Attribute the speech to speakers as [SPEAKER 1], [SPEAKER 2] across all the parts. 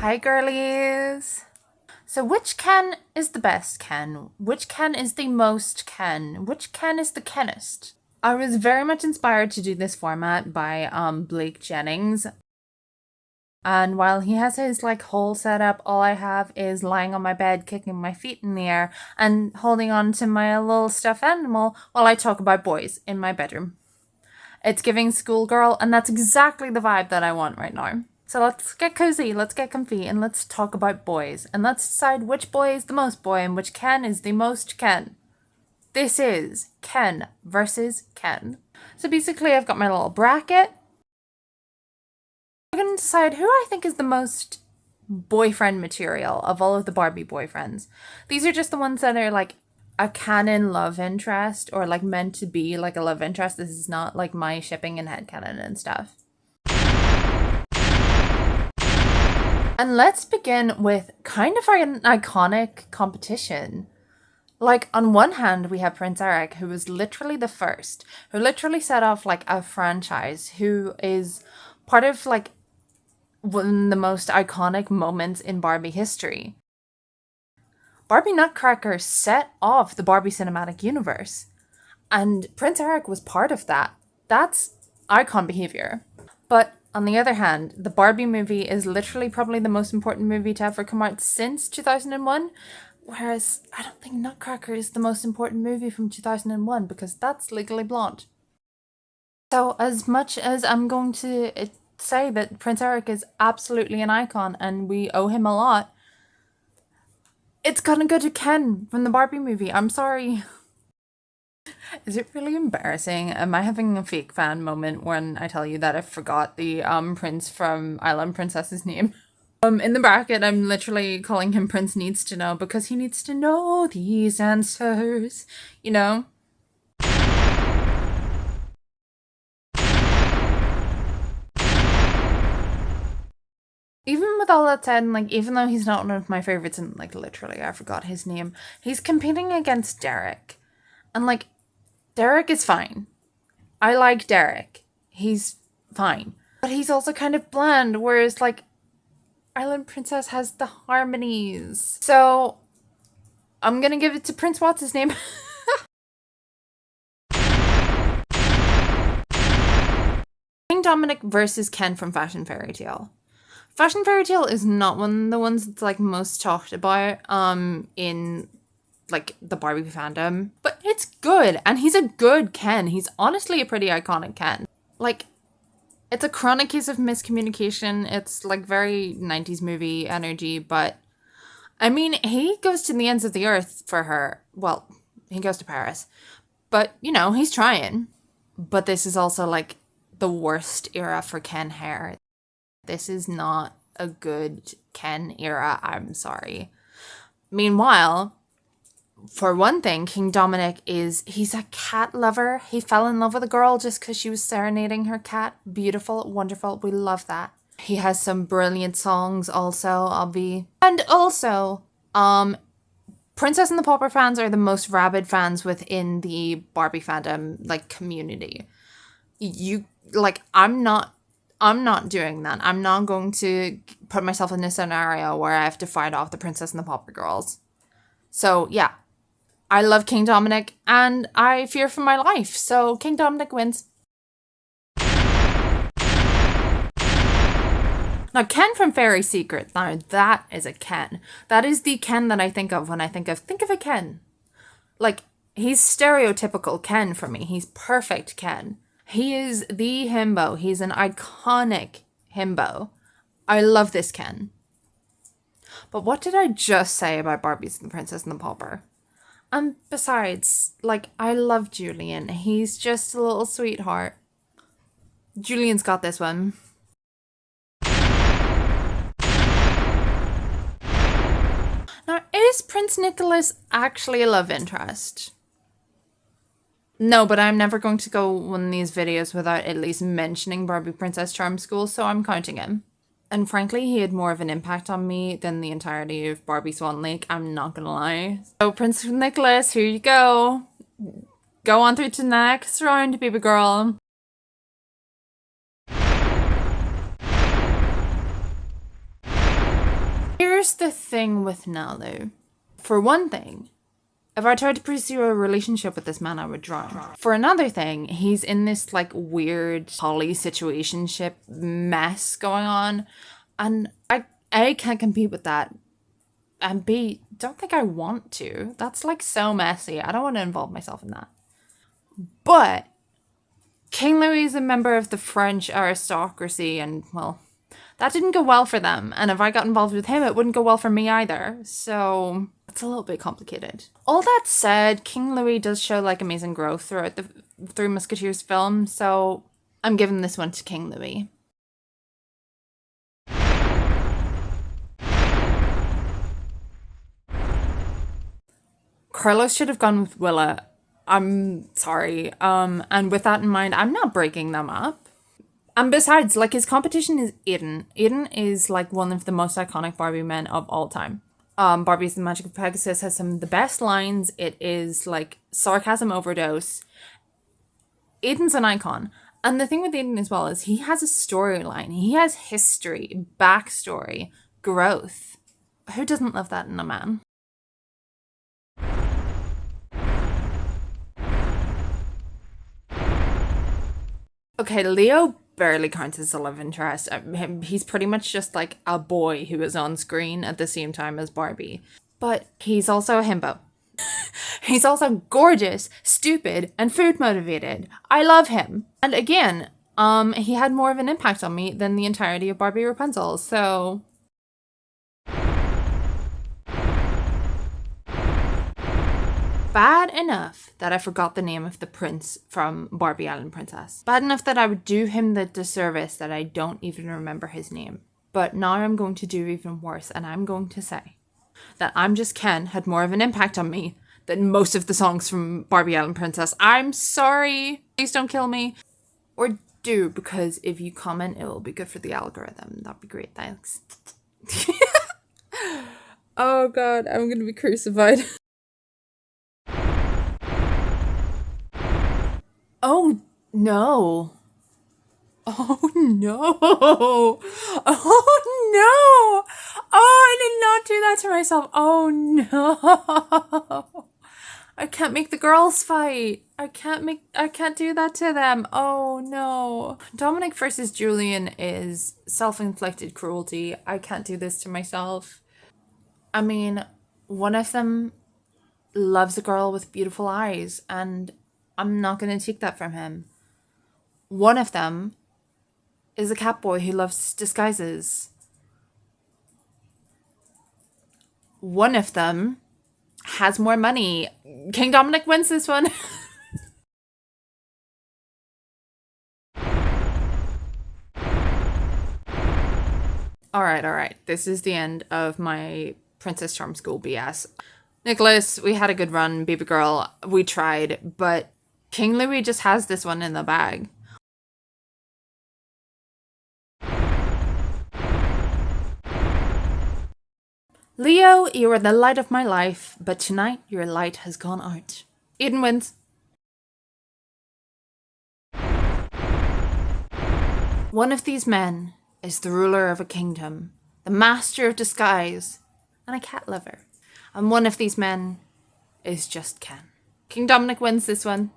[SPEAKER 1] Hi girlies! So which Ken is the best Ken? Which Ken is the most Ken? Which Ken is the Kenest? I was very much inspired to do this format by Blake Jennings. And while he has his whole setup, all I have is lying on my bed, kicking my feet in the air, and holding on to my little stuffed animal while I talk about boys in my bedroom. It's giving schoolgirl, and that's exactly the vibe that I want right now. So let's get cozy, let's get comfy, and let's talk about boys. And let's decide which boy is the most boy and which Ken is the most Ken. This is Ken versus Ken. So basically I've got my little bracket. We're going to decide who I think is the most boyfriend material of all of the Barbie boyfriends. These are just the ones that are a canon love interest or meant to be a love interest. This is not my shipping and headcanon and stuff. And let's begin with kind of an iconic competition. On one hand, we have Prince Eric, who was literally the first, who literally set off a franchise, who is part of one of the most iconic moments in Barbie history. Barbie Nutcracker set off the Barbie cinematic universe, and Prince Eric was part of that. That's icon behavior. But on the other hand, the Barbie movie is literally probably the most important movie to ever come out since 2001, whereas I don't think Nutcracker is the most important movie from 2001 because that's Legally Blonde. So as much as I'm going to say that Prince Eric is absolutely an icon and we owe him a lot, it's gonna go to Ken from the Barbie movie. I'm sorry. Is it really embarrassing? Am I having a fake fan moment when I tell you that I forgot the prince from Island Princess's name? In the bracket, I'm literally calling him Prince Needs to Know because he needs to know these answers, you know? Even with all that said, and even though he's not one of my favorites, and literally I forgot his name, he's competing against Derek. And Derek is fine. I like Derek. He's fine. But he's also kind of bland, whereas Island Princess has the harmonies. So I'm gonna give it to Prince What's his name. King Dominic versus Ken from Fashion Fairy Tale. Fashion Fairy Tale is not one of the ones that's most talked about in the Barbie fandom, but it's good, and he's a good Ken. He's honestly a pretty iconic Ken. It's a chronic case of miscommunication. It's very 90s movie energy, but I mean, he goes to the ends of the earth for her. Well, he goes to Paris, but he's trying. But this is also the worst era for Ken hair. This is not a good Ken era, I'm sorry. Meanwhile, for one thing, King Dominic he's a cat lover. He fell in love with a girl just because she was serenading her cat. Beautiful, wonderful, we love that. He has some brilliant songs also, And also, Princess and the Pauper fans are the most rabid fans within the Barbie fandom, community. I'm not doing that. I'm not going to put myself in a scenario where I have to fight off the Princess and the Pauper girls. So, yeah. I love King Dominic, and I fear for my life, so King Dominic wins. Now, Ken from Fairy Secret, now that is a Ken. That is the Ken that I think of when I think of a Ken. He's stereotypical Ken for me. He's perfect Ken. He is the himbo. He's an iconic himbo. I love this Ken. But what did I just say about Barbie's The Princess and the Pauper? Besides, I love Julian. He's just a little sweetheart. Julian's got this one. Now, is Prince Nicholas actually a love interest? No, but I'm never going to go one of these videos without at least mentioning Barbie Princess Charm School, so I'm counting him. And frankly, he had more of an impact on me than the entirety of Barbie Swan Lake, I'm not gonna lie. So Prince Nicholas, here you go. Go on through to the next round, baby girl. Here's the thing with Nalu. For one thing, if I tried to pursue a relationship with this man, I would drown. For another thing, he's in this like weird poly situationship mess going on. And I A, can't compete with that. And B, don't think I want to. That's like so messy. I don't want to involve myself in that. But King Louis is a member of the French aristocracy, and well, that didn't go well for them. And if I got involved with him, it wouldn't go well for me either. So it's a little bit complicated. All that said, King Louis does show like amazing growth throughout the Three Musketeers film. So I'm giving this one to King Louis. Carlos should have gone with Willa. I'm sorry. And with that in mind, I'm not breaking them up. And besides, like, his competition is Aiden. Aiden is like one of the most iconic Barbie men of all time. Barbie's The Magic of Pegasus has some of the best lines. It is like sarcasm overdose. Aiden's an icon. And the thing with Aiden as well is he has a storyline. He has history, backstory, growth. Who doesn't love that in a man? Okay, Leo barely counts as a love interest. He's pretty much just like a boy who is on screen at the same time as Barbie. But he's also a himbo. He's also gorgeous, stupid, and food motivated. I love him. And again, he had more of an impact on me than the entirety of Barbie Rapunzel, so bad enough that I forgot the name of the prince from Barbie Island Princess. Bad enough that I would do him the disservice that I don't even remember his name. But now I'm going to do even worse, and I'm going to say that I'm Just Ken had more of an impact on me than most of the songs from Barbie Island Princess. I'm sorry. Please don't kill me. Or do, because if you comment, it will be good for the algorithm. That'd be great. Thanks. Oh god, I'm going to be crucified. Oh no. Oh no. Oh no. Oh, I did not do that to myself. Oh no. I can't make the girls fight. I can't do that to them. Oh no. Dominic versus Julian is self-inflicted cruelty. I can't do this to myself. I mean, one of them loves a girl with beautiful eyes, and I'm not going to take that from him. One of them is a cat boy who loves disguises. One of them has more money. King Dominic wins this one. All right. This is the end of my Princess Charm School BS. Nicholas, we had a good run, baby girl. We tried, but King Louis just has this one in the bag. Leo, you are the light of my life, but tonight your light has gone out. Aiden wins. One of these men is the ruler of a kingdom, the master of disguise, and a cat lover. And one of these men is Just Ken. King Dominic wins this one.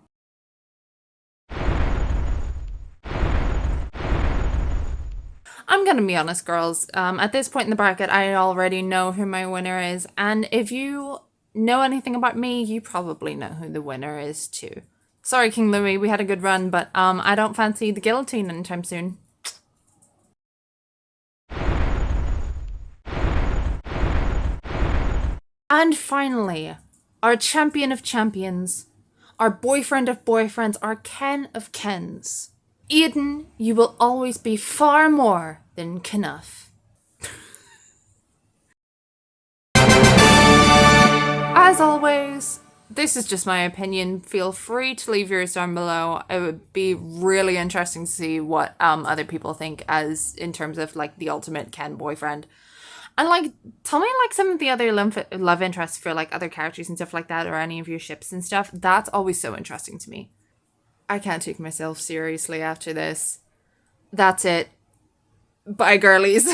[SPEAKER 1] I'm gonna be honest, girls. At this point in the bracket, I already know who my winner is, and if you know anything about me, you probably know who the winner is too. Sorry, King Louis, we had a good run, but I don't fancy the guillotine anytime soon. And finally, our champion of champions, our boyfriend of boyfriends, our Ken of Kens. Aiden, you will always be far more than KENOUGH. As always, this is just my opinion. Feel free to leave yours down below. It would be really interesting to see what other people think as in terms of like the ultimate Ken boyfriend. And like, tell me like some of the other love interests for like other characters and stuff like that, or any of your ships and stuff. That's always so interesting to me. I can't take myself seriously after this. That's it. Bye, girlies.